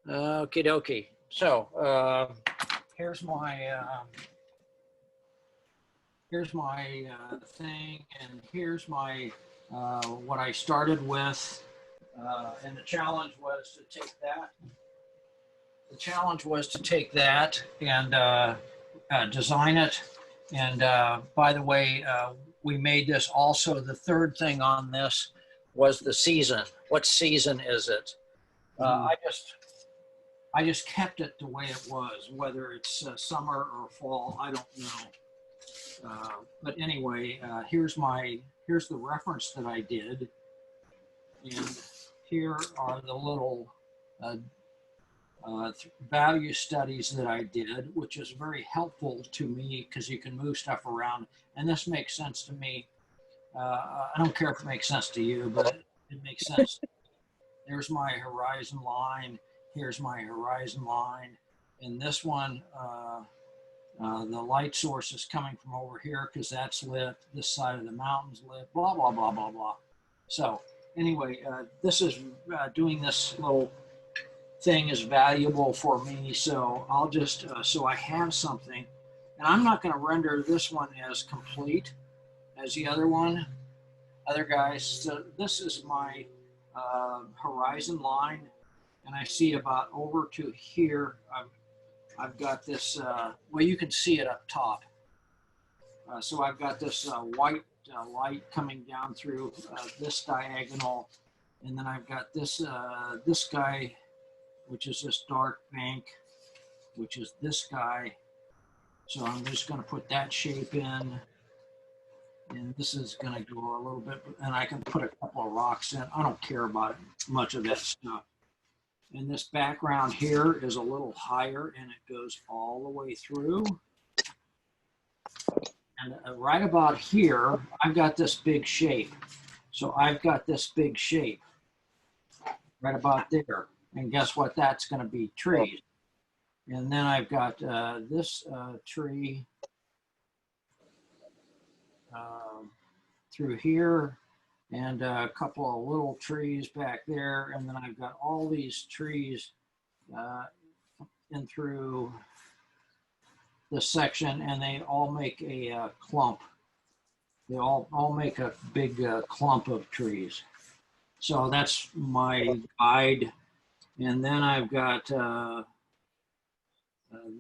Okie dokie. So here's my thing, and here's my what I started with, and the challenge was to take that. The challenge was to take that and design it. And by the way, we made this also. The third thing on this was the season. What season is it? I just kept it the way it was, whether it's summer or fall, I don't know. But anyway, here's the reference that I did, and here are the little value studies that I did, which is very helpful to me because you can move stuff around, and this makes sense to me. I don't care if it makes sense to you, but it makes sense. There's my horizon line. Here's my horizon line. And this one, the light source is coming from over here because that's lit. This side of the mountain's lit, blah, blah, blah, blah, blah. So anyway, this is doing this little thing is valuable for me. So I'll just, so I have something. And I'm not going to render this one as complete as the other one, other guys. So this is my horizon line. And I see about over to here, I've got this, well, you can see it up top. So I've got this white light coming down through this diagonal. And then I've got this, this guy, which is this dark bank, which is this guy. So I'm just going to put that shape in. And this is going to go a little bit, and I can put a couple of rocks in. I don't care about much of that stuff. And this background here is a little higher, and it goes all the way through. And right about here, I've got this big shape. So I've got this big shape right about there. And guess what? That's going to be trees. And then I've got this tree through here, and a couple of little trees back there. And then I've got all these trees in through this section, and they all make a clump. They all make a big clump of trees. So that's my guide. And then I've got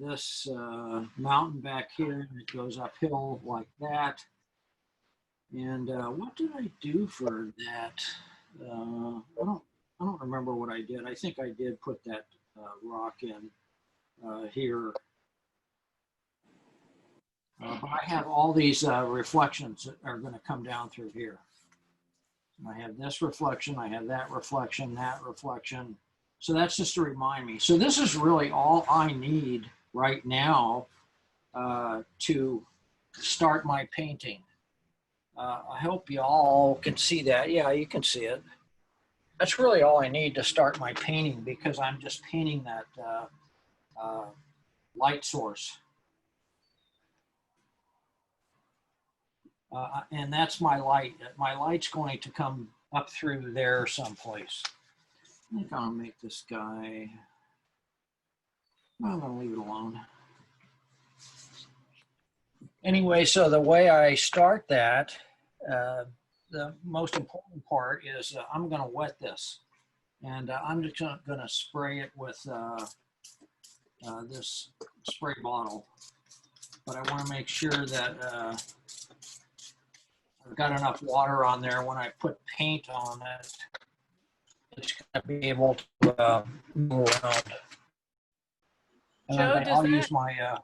this mountain back here that goes uphill like that. And what did I do for that? I don't remember what I did. I think I did put that rock in here. But I have all these reflections that are going to come down through here. I have this reflection, I have that reflection, that reflection. So that's just to remind me. So this is really all I need right now to start my painting. I hope you all can see that. Yeah, you can see it. That's really all I need to start my painting, because I'm just painting that light source. And that's my light. My light's going to come up through there someplace. I think I'll make this guy, I'm gonna leave it alone. Anyway, so the way I start that, the most important part is I'm gonna wet this. And I'm just gonna spray it with this spray bottle. But I wanna make sure that I've got enough water on there when I put paint on it. It's going to be able to move around. And Joe, I'll use my...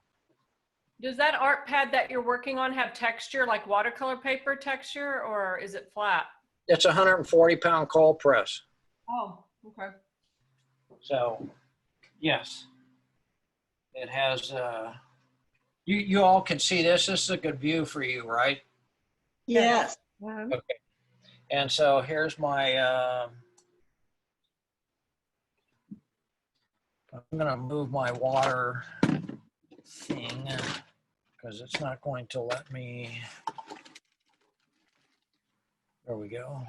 does that art pad that you're working on have texture, like watercolor paper texture, or is it flat? It's a 140-pound cold press. Oh, okay. So, yes. It has... you all can see this. This is a good view for you, right? Yes. Okay. And so here's my... I'm going to move my water thing because it's not going to let me. There we go.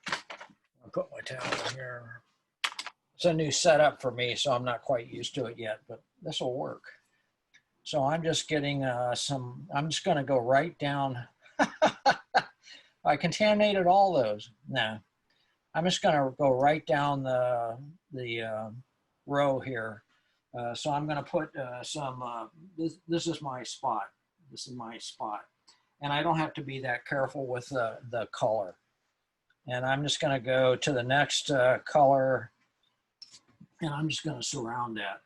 I'll put my towel in here. It's a new setup for me, so I'm not quite used to it yet, but this will work. So I'm just getting I'm just going to go right down. I contaminated all those. No, I'm just going to go right down the row here. So I'm going to put this is my spot. This is my spot. And I don't have to be that careful with the color. And I'm just going to go to the next color, and I'm just going to surround that.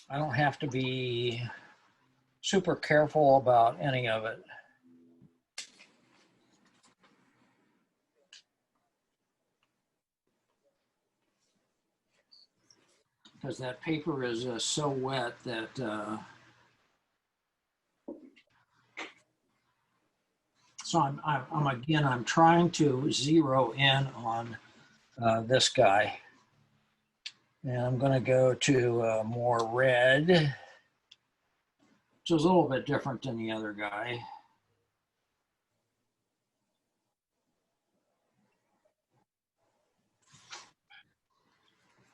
I don't have to be super careful about any of it. Because that paper is so wet that so I'm trying to zero in on this guy, and I'm going to go to more red, which is a little bit different than the other guy.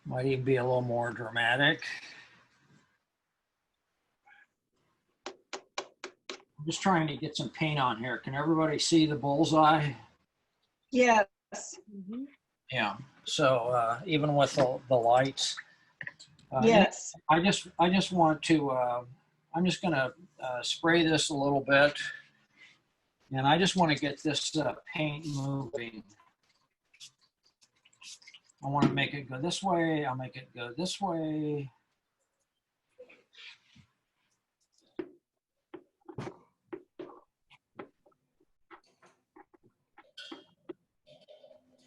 Might even be a little more dramatic. I'm just trying to get some paint on here. Can everybody see the bullseye? Yes. Mm-hmm. Yeah. So even with the lights. Yes. I just want to. I'm just going to spray this a little bit, and I just want to get this paint moving. I want to make it go this way. I'll make it go this way.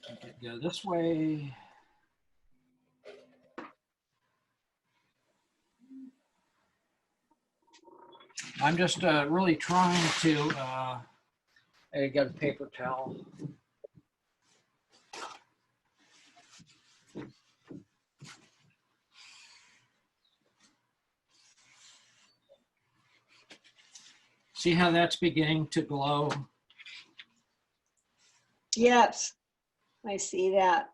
Make it go this way. I'm just really trying to. I got a paper towel. See how that's beginning to glow? Yes. I see that.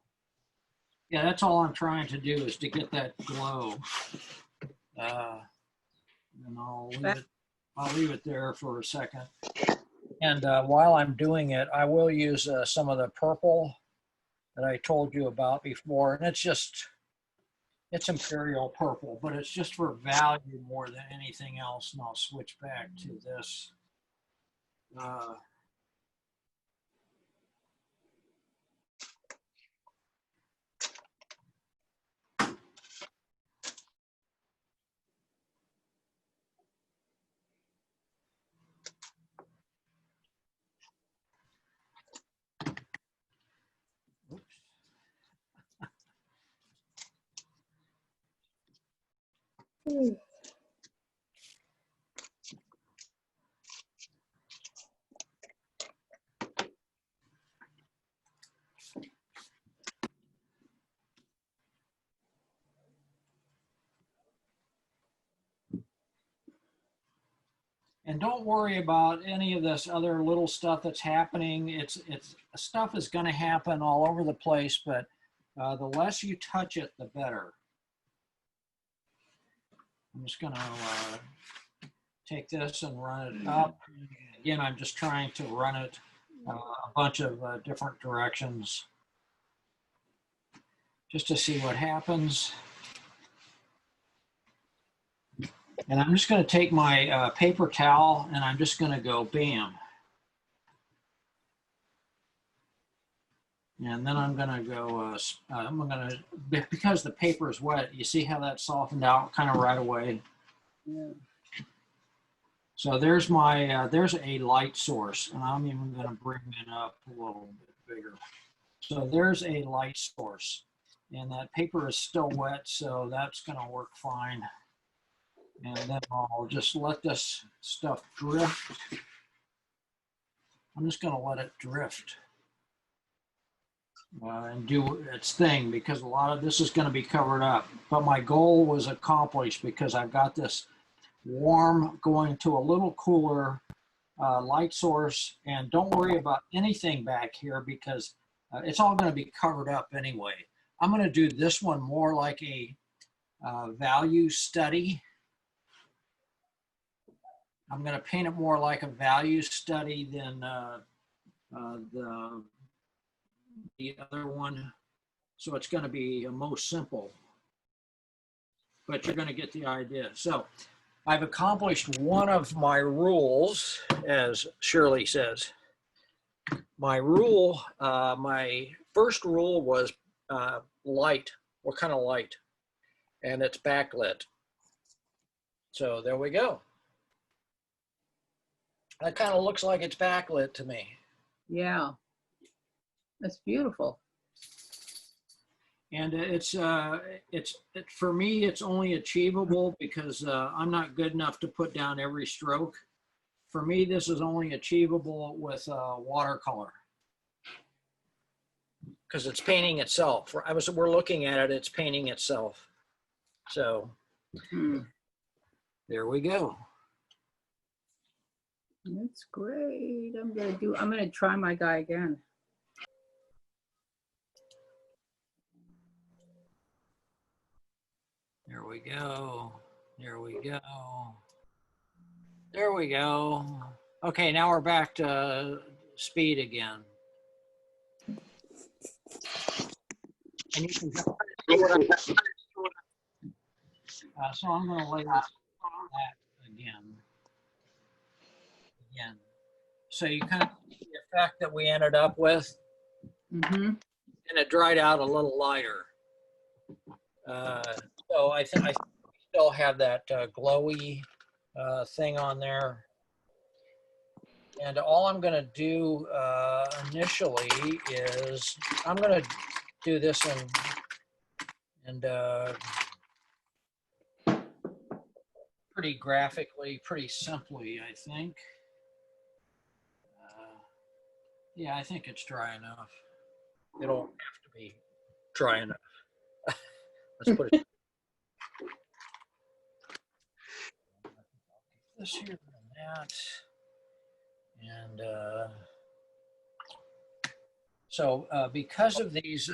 Yeah, that's all I'm trying to do is to get that glow. And I'll leave it there for a second. And while I'm doing it, I will use some of the purple that I told you about before. And it's imperial purple, but it's just for value more than anything else. And I'll switch back to this. And don't worry about any of this other little stuff that's happening. It's stuff is going to happen all over the place, but the less you touch it, the better. I'm just going to take this and run it up. Again, I'm just trying to run it a bunch of different directions just to see what happens. And I'm just going to take my paper towel and I'm just going to go bam. And then I'm going to go, because the paper is wet, you see how that softened out kind of right away? Yeah. So there's my, there's a light source, and I'm even going to bring it up a little bit bigger. So there's a light source, and that paper is still wet, so that's going to work fine. And then I'll just let this stuff drift. I'm just going to let it drift and do its thing, because a lot of this is going to be covered up. But my goal was accomplished because I've got this warm going to a little cooler, light source, and don't worry about anything back here because it's all going to be covered up anyway. I'm going to do this one more like a value study. I'm going to paint it more like a value study than the other one. So it's going to be most simple, but you're going to get the idea. So I've accomplished one of my rules, as Shirley says. My rule, my first rule was light. What kind of light? And it's backlit. So there we go. That kind of looks like it's backlit to me. Yeah, that's beautiful. And for me, it's only achievable because I'm not good enough to put down every stroke. For me, this is only achievable with watercolor because it's painting itself. We're looking at it, it's painting itself. So there we go. That's great. I'm gonna try my guy again. There we go. There we go. There we go. Okay, now we're back to speed again. And you can so I'm going to lay that again. So you kind of see the effect that we ended up with. Mm-hmm. And it dried out a little lighter. So I think we still have that glowy thing on there. And all I'm going to do initially is I'm going to do this and pretty graphically, pretty simply, I think. Yeah, I think it's dry enough. It don't have to be dry enough. Let's put it. This here and that. And so because of these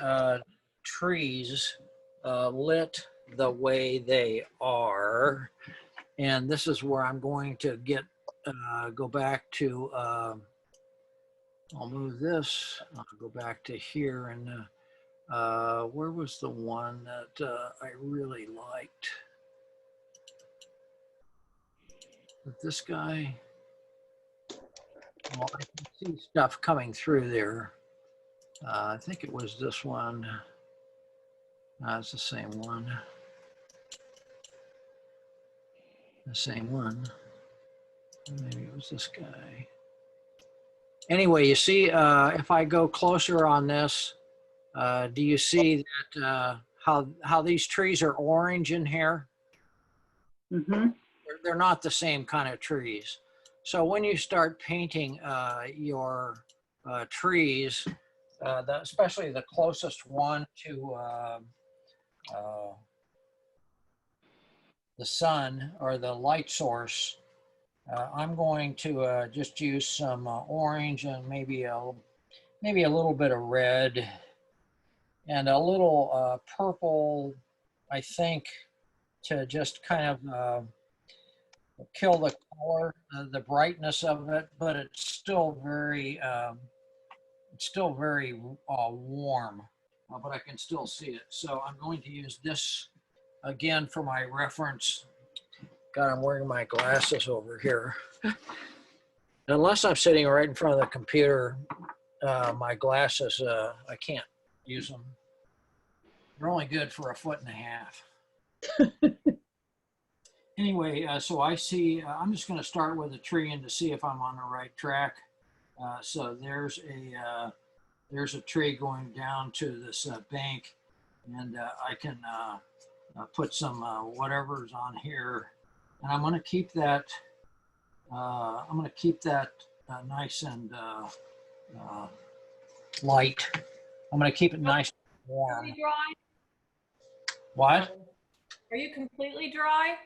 trees lit the way they are, and this is where I'm going to go back to, I'll move this, I'll go back to here, and where was the one that I really liked? This guy. Well, I can see stuff coming through there. I think it was this one. It's the same one. The same one. Maybe it was this guy. Anyway, you see, if I go closer on this, do you see that how these trees are orange in here? Mm-hmm. They're not the same kind of trees. So when you start painting your trees, especially the closest one to the sun or the light source, I'm going to just use some orange and maybe a little bit of red and a little purple, I think, to just kind of kill the color, the brightness of it, but it's still very warm, but I can still see it. So I'm going to use this again for my reference. God, I'm wearing my glasses over here. Unless I'm sitting right in front of the computer, my glasses, I can't use them. They're only good for 1.5 feet. Anyway, so I see, I'm just going to start with a tree and to see if I'm on the right track. So there's a tree going down to this bank, and I can put some whatever's on here, and I'm going to keep that. Nice and light. I'm going to keep it nice and warm. Completely dry? What? Are you completely dry?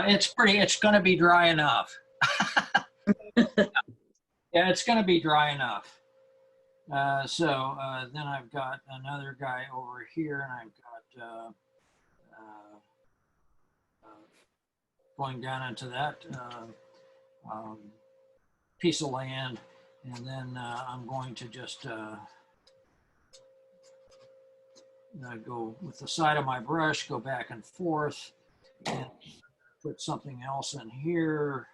It's going to be dry enough. Yeah, it's going to be dry enough. Then I've got another guy over here, and I've got going down into that piece of land, and then I'm going to just go with the side of my brush, go back and forth, and put something else in here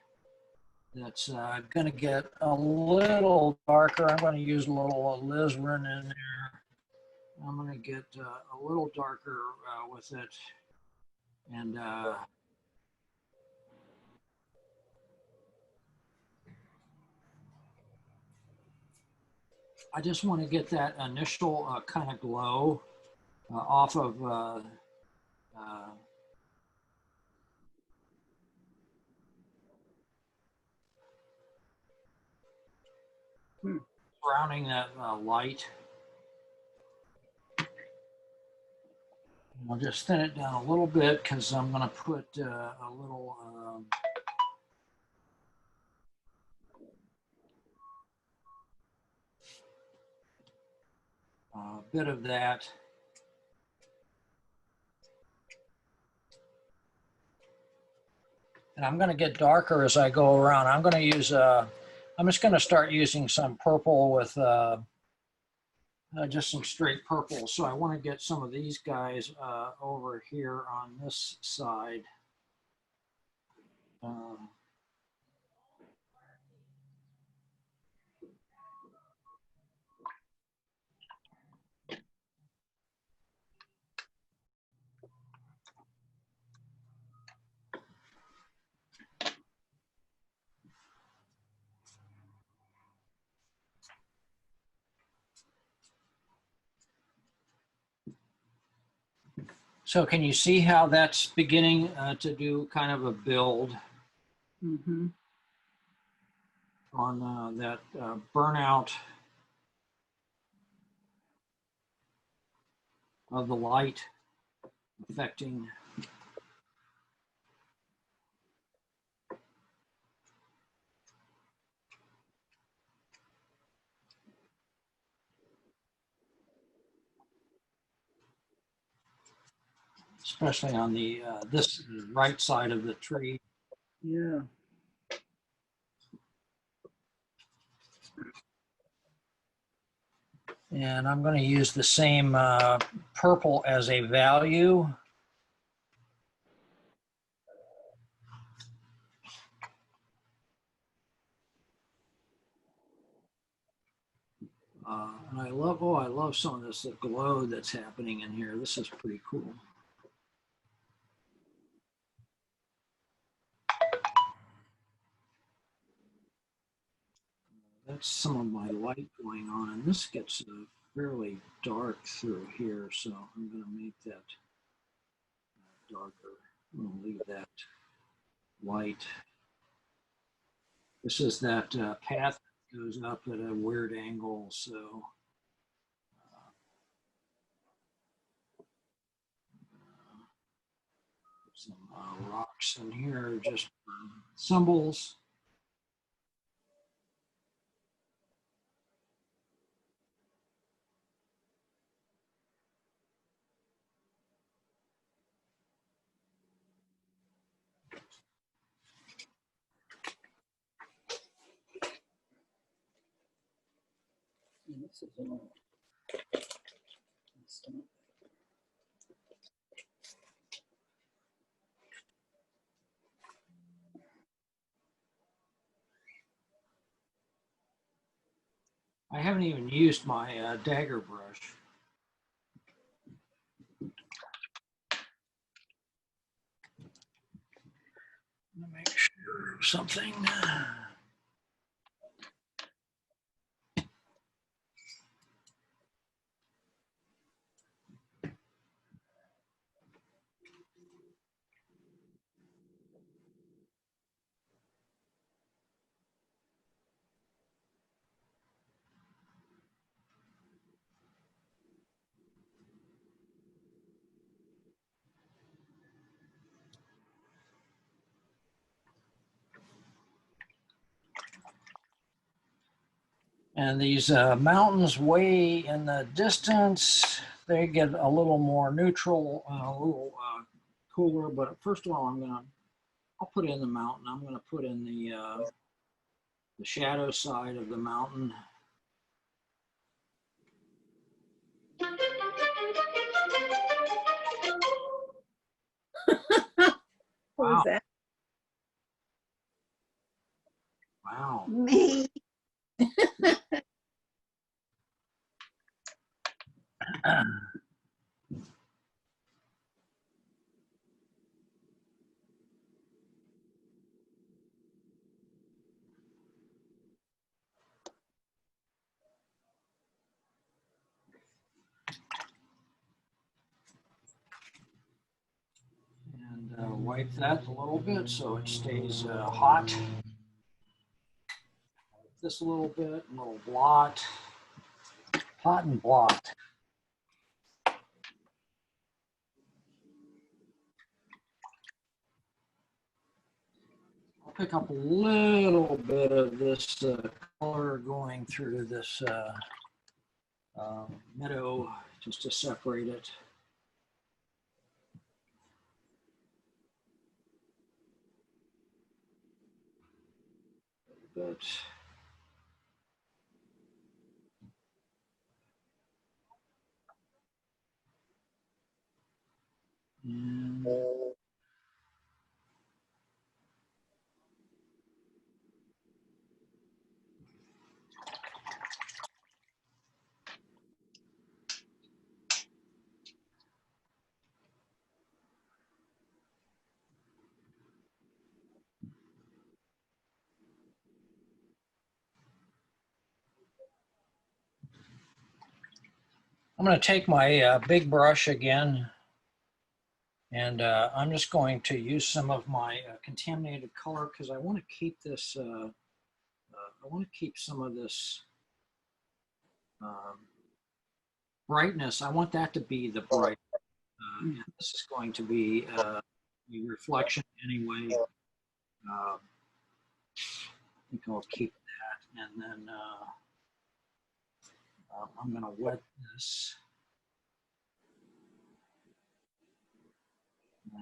that's going to get a little darker. I'm going to use a little alizarin in there. I'm going to get a little darker with it. And I just want to get that initial kind of glow off of surrounding that light. I'll just thin it down a little bit because I'm going to put a little bit of that. And I'm going to get darker as I go around. I'm going to use, I'm just going to start using some purple with just some straight purple. So I want to get some of these guys over here on this side. So can you see how that's beginning to do kind of a build Mm-hmm. on that burnout of the light affecting especially on the this right side of the tree. Yeah. And I'm going to use the same purple as a value. And I love some of this glow that's happening in here. This is pretty cool. That's some of my light going on, and this gets fairly dark through here, so I'm going to make that darker. I'm going to leave that light. This is that path that goes up at a weird angle, so some rocks in here just for symbols. This is all. I haven't even used my dagger brush. Let me make sure of something. And these mountains way in the distance, they get a little more neutral, a little cooler. But first of all, I'll put in the mountain. I'm gonna put in the shadow side of the mountain. What was that? Wow. Me. And wipe that a little bit so it stays hot. This a little bit, a little blot, hot and blot. I'll pick up a little bit of this color going through this meadow just to separate it. But and I'm going to take my big brush again, and I'm just going to use some of my contaminated color because I want to keep this, I want to keep some of this brightness. I want that to be the bright. And this is going to be a reflection anyway. I think I'll keep that, and then I'm going to wet this.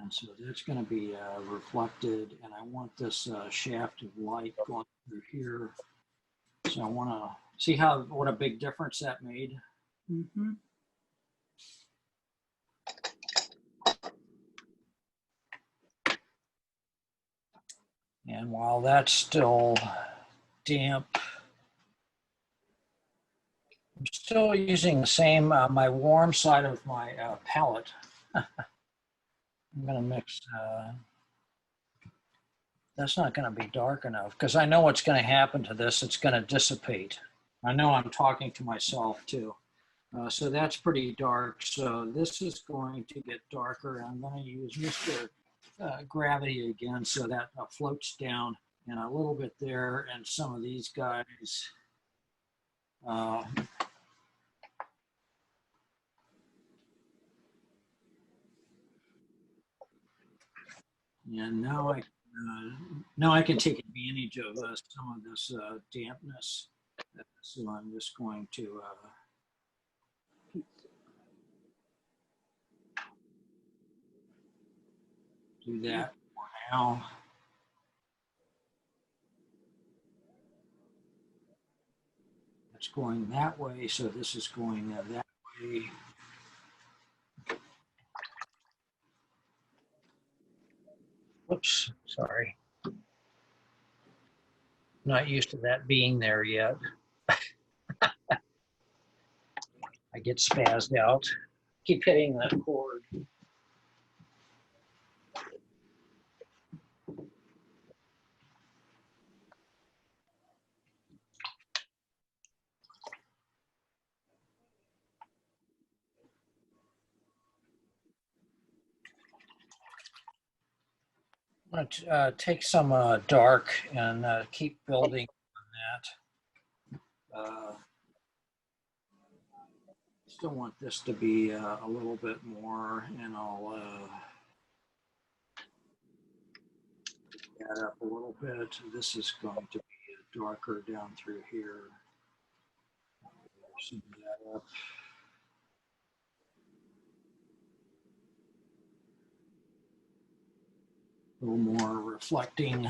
And so that's going to be reflected, and I want this shaft of light going through here. So I want to see what a big difference that made. Mm-hmm. And while that's still damp, I'm still using the same, my warm side of my palette. I'm going to mix, that's not going to be dark enough because I know what's going to happen to this. It's going to dissipate. I know I'm talking to myself too. So that's pretty dark. So this is going to get darker. I'm going to use Mr. Gravity again so that floats down and a little bit there. And some of these guys. And now I can take advantage of some of this dampness. So I'm just going to do that for now. It's going that way, so this is going that way. Whoops, sorry. Not used to that being there yet. I get spazzed out. Keep hitting that cord. I'm going to take some dark and keep building on that. Still want this to be a little bit more, and I'll add up a little bit. This is going to be darker down through here. Some of that up. A little more reflective.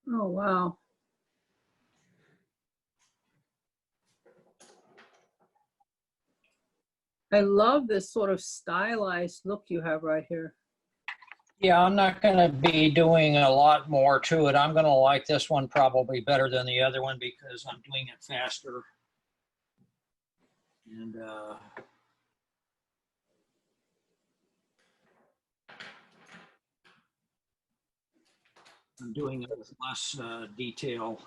Oh, wow. I love this sort of stylized look you have right here. Yeah, I'm not going to be doing a lot more to it. I'm going to like this one probably better than the other one because I'm doing it faster. And I'm doing it with less detail.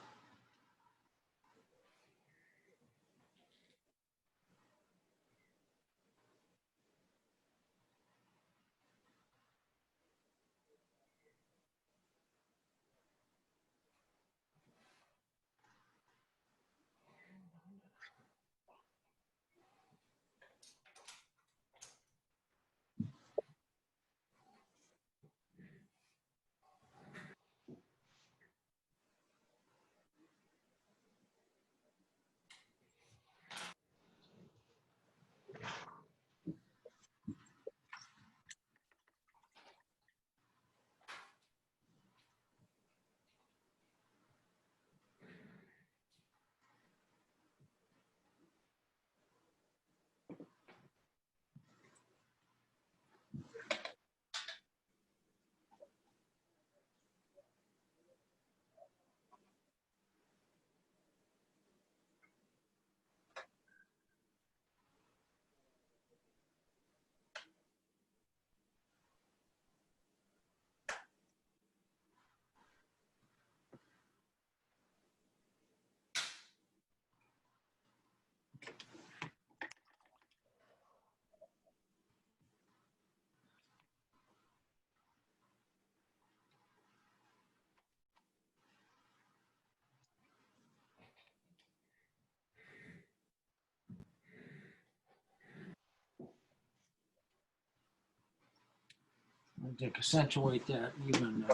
I think accentuate that even.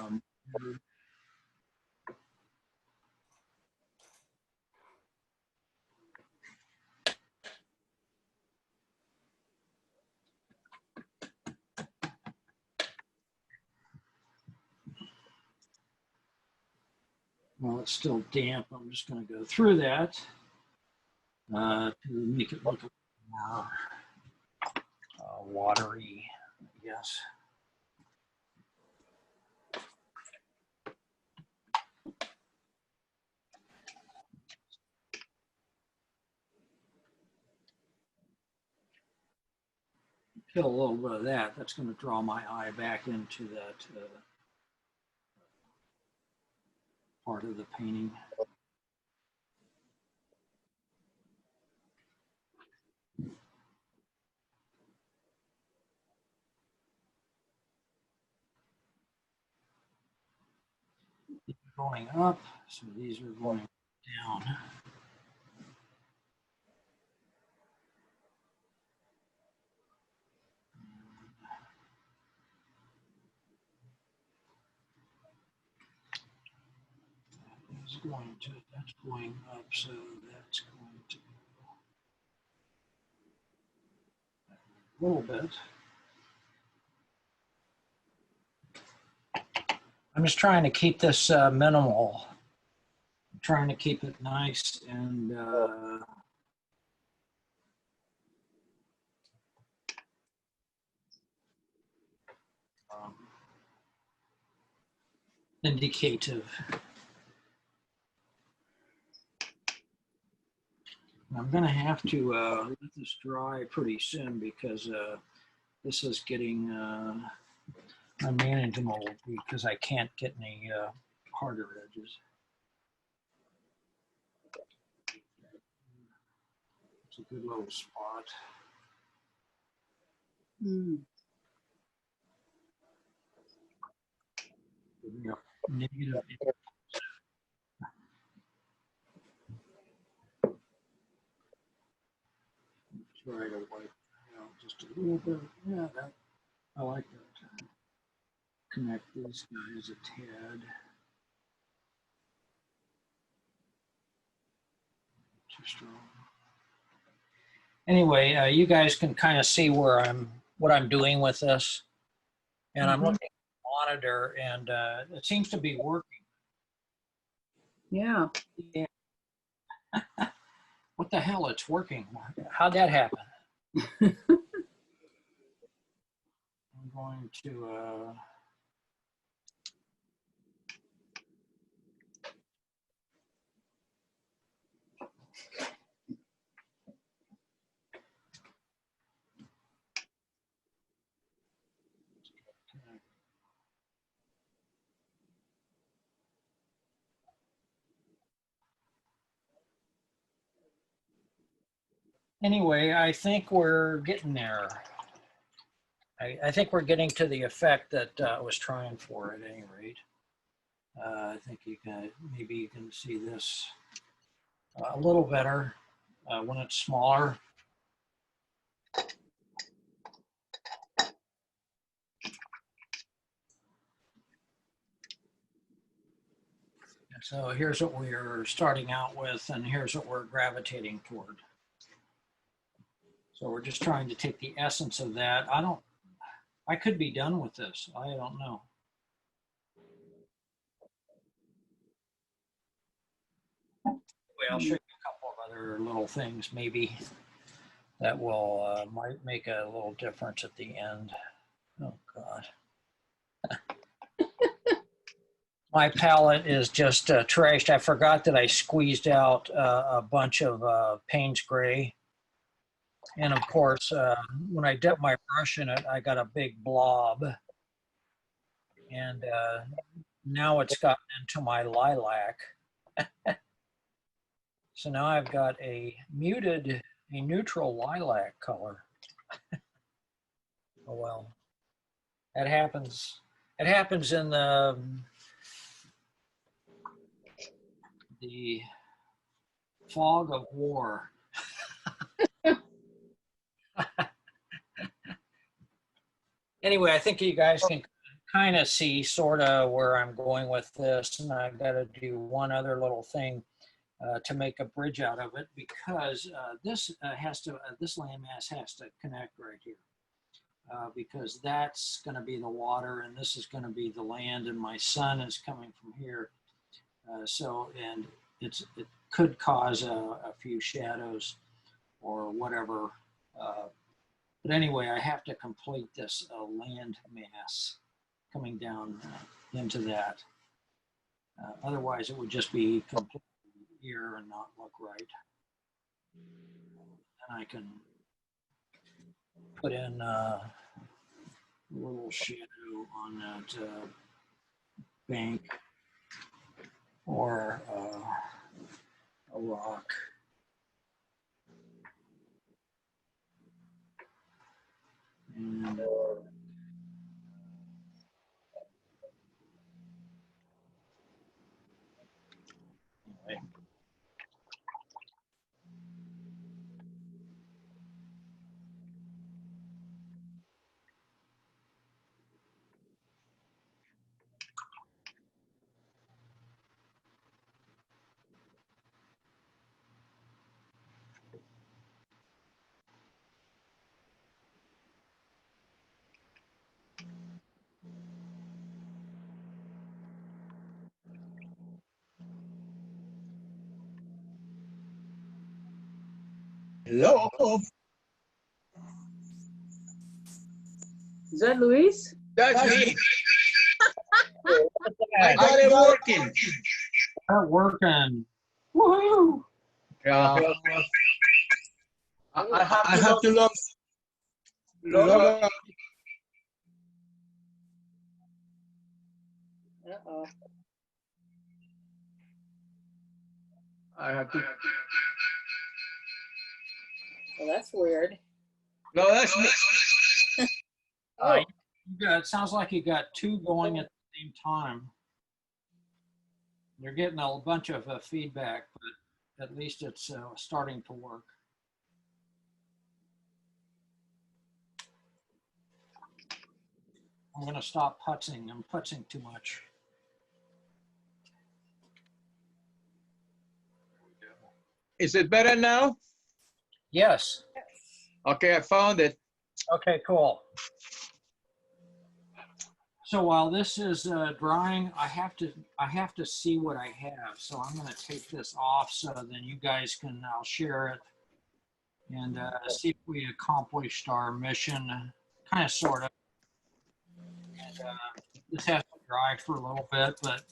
Well, it's still damp. I'm just going to go through that to make it look more watery, I guess. Kill a little bit of that. That's going to draw my eye back into that part of the painting. Going up, so these are going down. That's going up, so that's going to go a little bit. I'm just trying to keep this minimal. I'm trying to keep it nice and indicative. I'm going to have to let this dry pretty soon because this is getting unmanageable because I can't get any harder edges. It's a good little spot. Mm. Negative. Try to wipe it out. just a little bit. Yeah, that, I like that. Connect these guys a tad. Too strong. Anyway, you guys can kind of see what I'm doing with this. And I'm looking at the monitor, and it seems to be working. Yeah. Yeah. What the hell? It's working. How'd that happen? I'm going to. Anyway, I think we're getting there. I think we're getting to the effect that I was trying for at any rate. I think maybe you can see this a little better when it's smaller. So here's what we're starting out with, and here's what we're gravitating toward. So we're just trying to take the essence of that. I could be done with this. I don't know. Anyway, I'll show you a couple of other little things maybe that will might make a little difference at the end. Oh God. My palette is just trashed. I forgot that I squeezed out a bunch of Payne's Gray. And of course, when I dip my brush in it, I got a big blob. And now it's gotten into my lilac. So now I've got a neutral lilac color. Oh well, that happens. It happens in the fog of war. Anyway, I think you guys can kind of see sort of where I'm going with this, and I've got to do one other little thing to make a bridge out of it, because this landmass has to connect right here, because that's going to be the water, and this is going to be the land, and my sun is coming from here. And it could cause a few shadows or whatever. But anyway, I have to complete this land mass coming down into that. Otherwise, it would just be completely here and not look right. And I can put in a little shadow on that bank or a rock. And anyway. Hello. Is that Luis? That's me. I got it working. Start working. Woohoo! Yeah. I have to log out. Uh-oh. I have to. Well, that's weird. No, that's me. It sounds like you got two going at the same time. You're getting a bunch of feedback, but at least it's starting to work. I'm gonna stop putzing. I'm putzing too much. Is it better now? Yes. Okay, I found it. Okay, cool. So while this is drying, I have to see what I have. So I'm going to take this off so then you guys can now share it and see if we accomplished our mission, kind of, sort of. And this has to dry for a little bit, but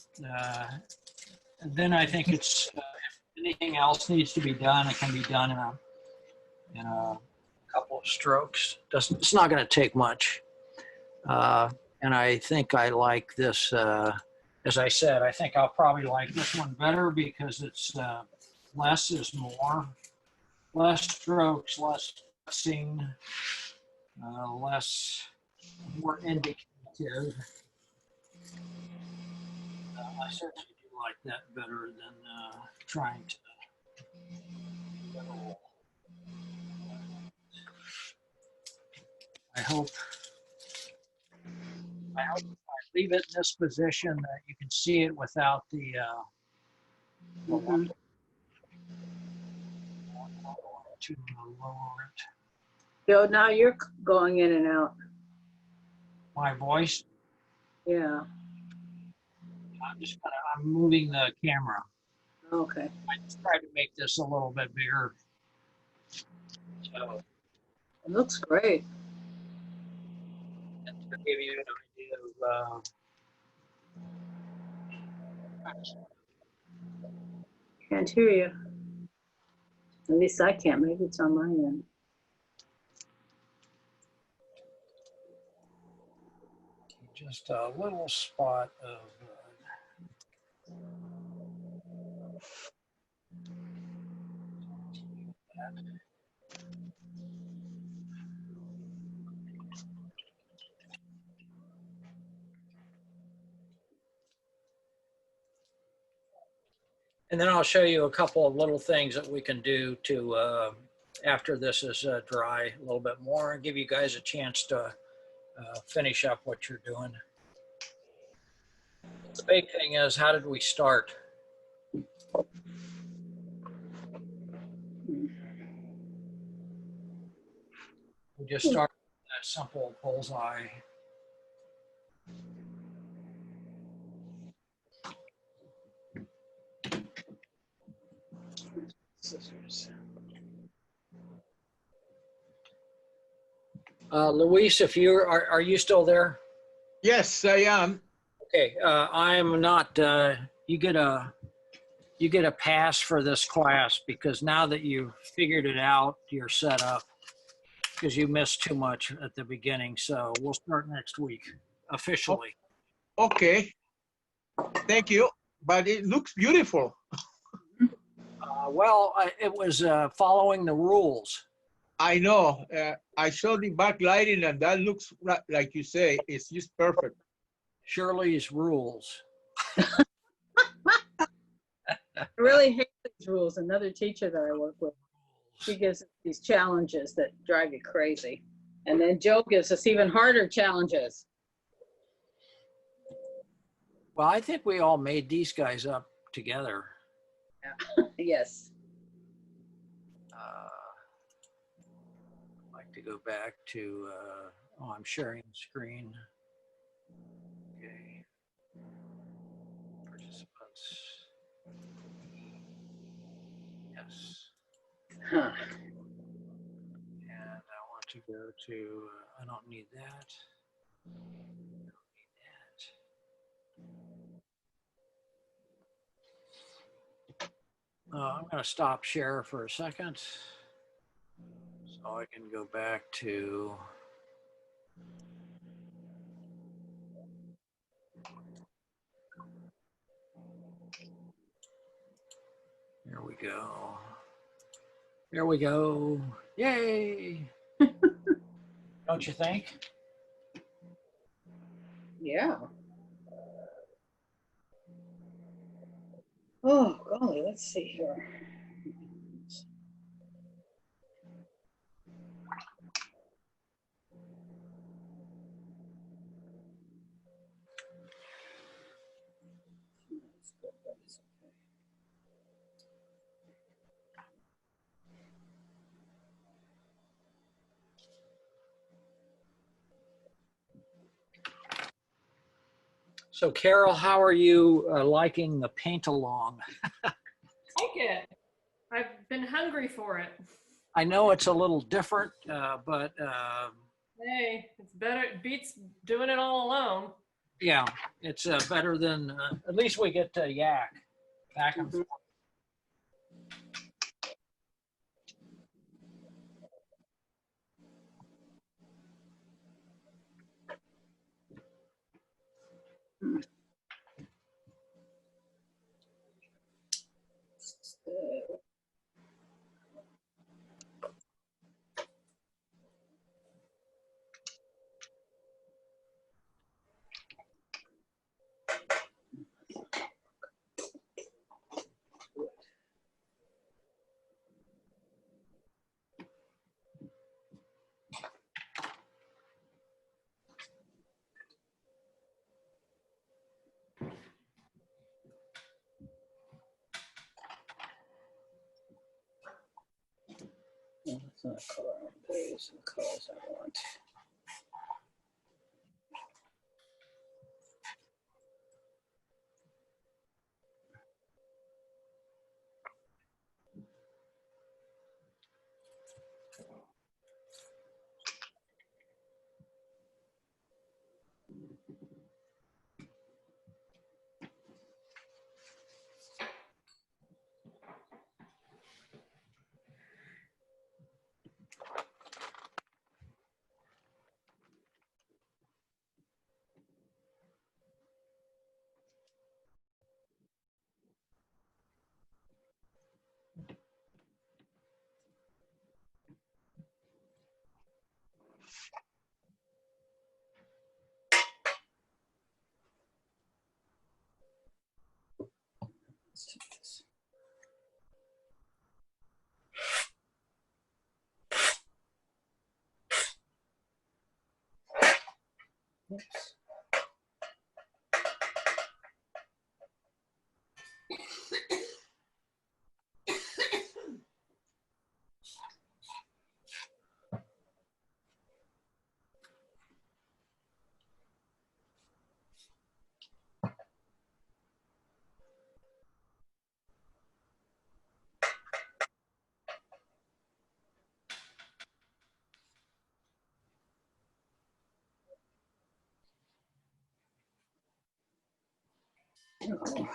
and then I think it's if anything else needs to be done, it can be done in a couple of strokes. It's not going to take much. And I think I like this, as I said, I think I'll probably like this one better because it's less is more. Less strokes, less fussing, more indicative. I certainly do like that better than trying to. I hope if I leave it in this position that you can see it without the Mhm. to lower it. Joe, now you're going in and out. My voice. Yeah, I'm moving the camera. okay. I just tried to make this a little bit bigger. So It looks great. to give you an idea of Can't hear you. At least I can't. Maybe it's on my end. just a little spot of and then I'll show you a couple of little things that we can do to, after this is dry a little bit more and give you guys a chance to finish up what you're doing. The big thing is, how did we start? We just started with that simple bullseye. Scissors. Luis, if you are you still there? Yes, I am. Okay, I'm not. You get a pass for this class because now that you've figured it out, you're set up because you missed too much at the beginning. So we'll start next week officially. Okay. Thank you. But it looks beautiful. Well, it was following the rules. I know. I saw the backlighting and that looks like you say, it's just perfect. Shirley's rules. I really hate these rules. Another teacher that I work with, she gives us these challenges that drive you crazy. And then Joe gives us even harder challenges. Well, I think we all made these guys up together. Yes. I'd like to go back to, oh, I'm sharing the screen. Okay. Participants. Yes. Huh. And I want to go to, I don't need that. I don't need that. I'm going to stop share for a second. So I can go back to, there we go. There we go. Yay. Don't you think? Yeah. Oh, golly, let's see here. So Carol, how are you liking the paint along? Like it. I've been hungry for it. I know it's a little different, but Hey, it's better. It beats doing it all alone. yeah, it's better than, at least we get to yak back and forth. That's not a color I want. These are the colors I want. Let's take this. Oops. Oh.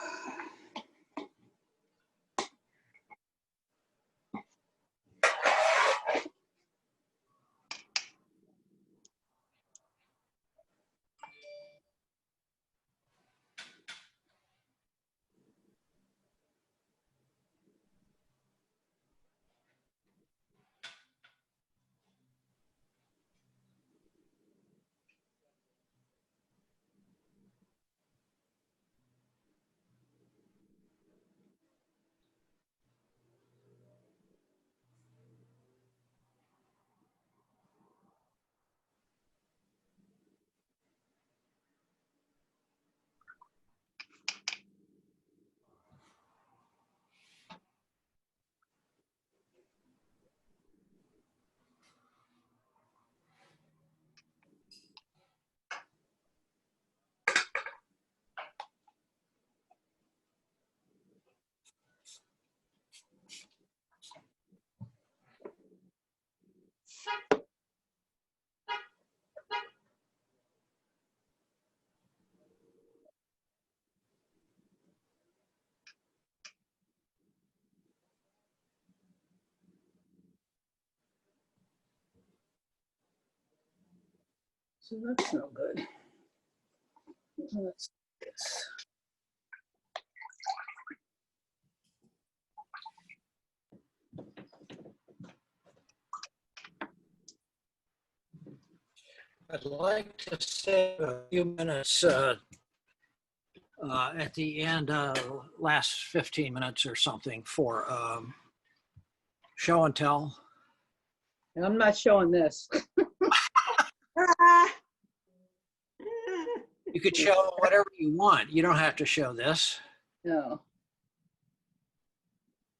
So that's no good. Let's do this. I'd like to save a few minutes at the end, last 15 minutes or something for show and tell. And I'm not showing this. You could show whatever you want. You don't have to show this. No.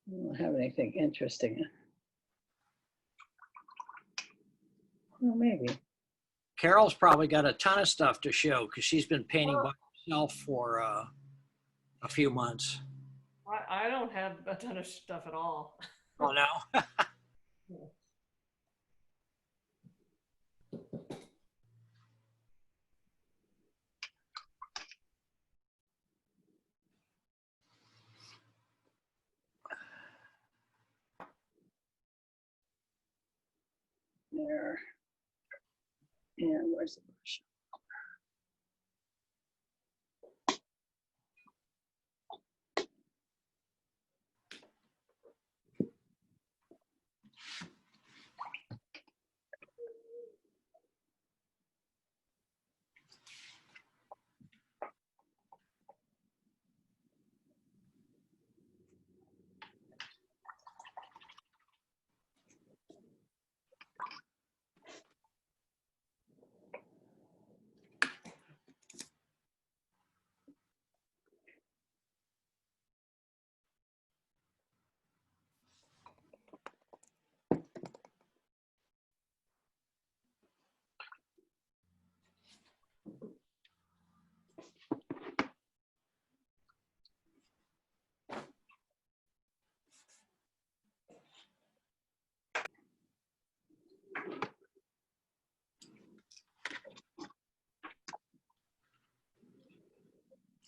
I don't have anything interesting. Well, maybe. Carol's probably got a ton of stuff to show because she's been painting. Well, myself for a few months. I don't have a ton of stuff at all. Oh, no? There. And where's the brush?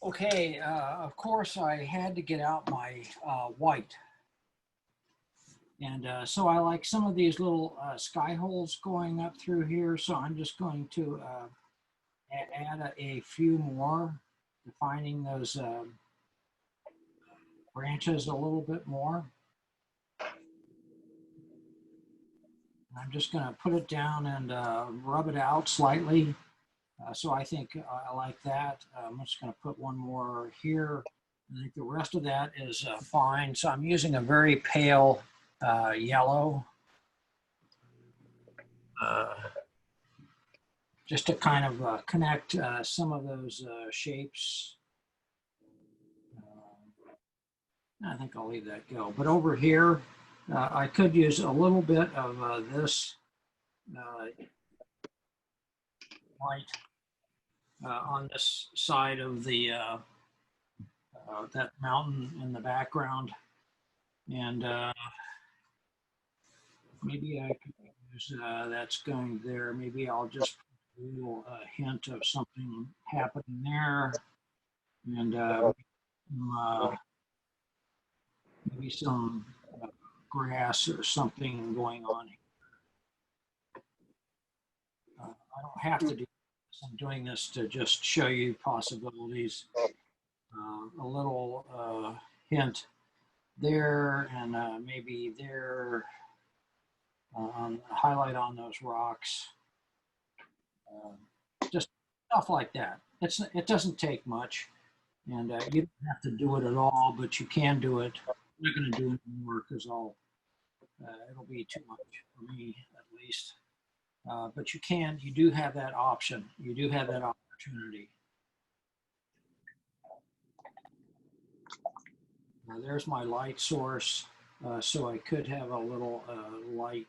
Okay, of course I had to get out my white. And so I like some of these little sky holes going up through here. So I'm just going to add a few more, defining those branches a little bit more. I'm just going to put it down and rub it out slightly. So I think I like that. I'm just going to put one more here. I think the rest of that is fine. So I'm using a very pale yellow. Just to kind of connect some of those shapes. I think I'll leave that go. But over here, I could use a little bit of this white on this side of the that mountain in the background. And maybe I could use that's going there. Maybe I'll just put a little hint of something happening there. And maybe some grass or something going on. I don't have to do this. I'm doing this to just show you possibilities. A little hint there and maybe there. Highlight on those rocks. Just stuff like that. It doesn't take much. And you don't have to do it at all, but you can do it. I'm not going to do it anymore because it'll be too much for me at least. But you do have that option. You do have that opportunity. There's my light source. So I could have a little light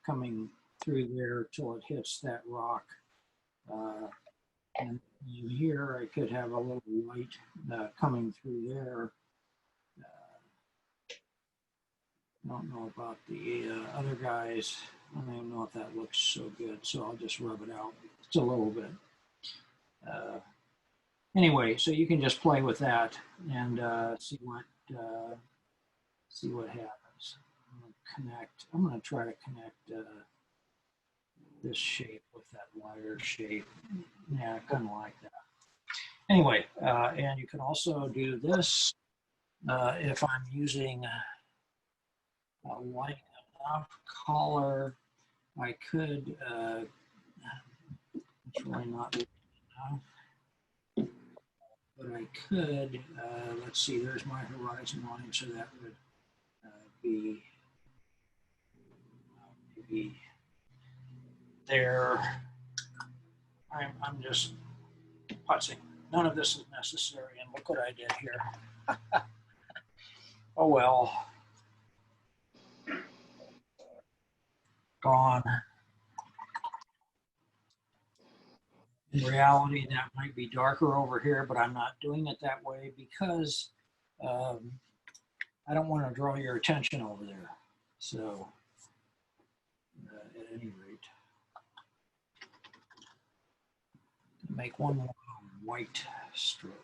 coming through there till it hits that rock. And here I could have a little light coming through there. I don't know about the other guys. I don't even know if that looks so good, so I'll just rub it out just a little bit. Anyway, so you can just play with that and see what happens. I'm going to try to connect this shape with that wire shape. Yeah, kind of like that. Anyway, and you can also do this if I'm using a light enough color. I could, it's really not enough, but I could, let's see, there's my horizon line, so that would be maybe there. I'm just putzing. None of this is necessary, and look what I did here. Oh well. Gone. In reality, that might be darker over here, but I'm not doing it that way because I don't want to draw your attention over there. So at any rate, make one more white stroke.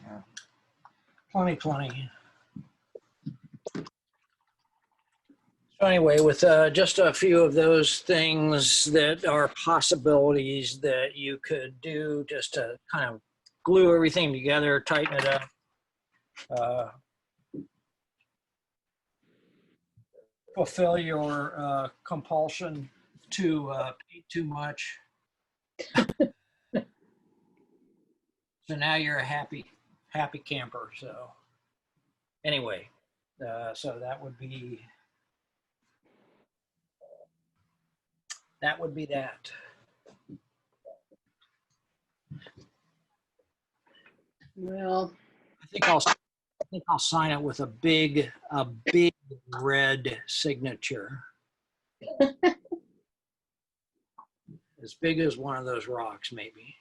Yeah. Plenty. So anyway, with just a few of those things that are possibilities that you could do just to kind of glue everything together, tighten it up, fulfill your compulsion to paint too much. So now you're a happy camper. So anyway, so that would be that. Well, I think I'll sign it with a big red signature. As big as one of those rocks, maybe.